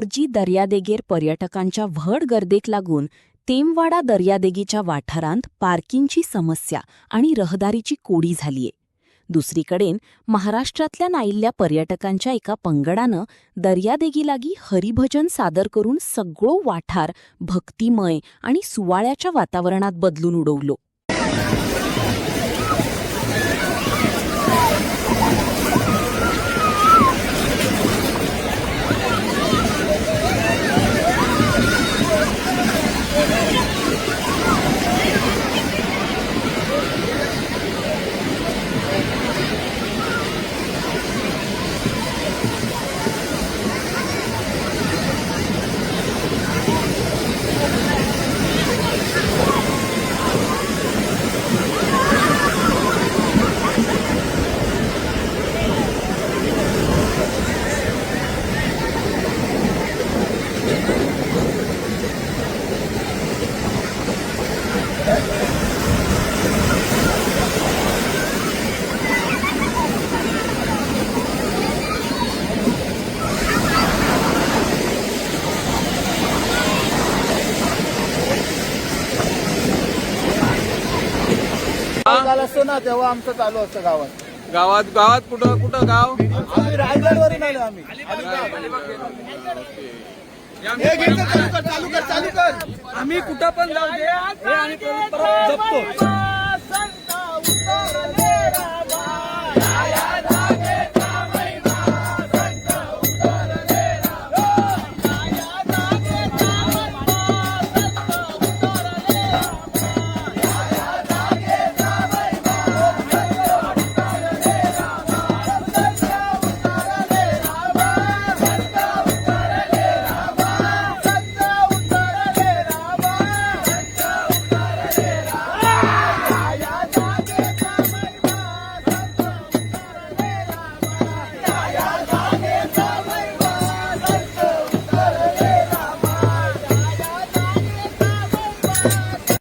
मोरजी दर्यादेगेर पर्यटकांच्या व्हड गर्देक लागून तेमवाडा दर्यादेगीच्या वाठारांत पार्किंगची समस्या आणि रहदारीची कोडी झालीये. दुसरीकडेन महाराष्ट्रांतल्यान आयिल्ल्या पर्यटकांच्या एका पंगडानं दर्यादेगीलागी हरिभजन सादर करून सगळो वाठार भक्तिमय आणि सुवाळ्याच्या वातावरणात बदलून उडवलो. काल असतो ना तेव्हा आमचं चालू असतं गावात गावात कुठं गाव? आम्ही रायगडवरून आलो. आम्ही आम्ही कुठं पण जाऊ दे, हे आम्ही परत जपतो.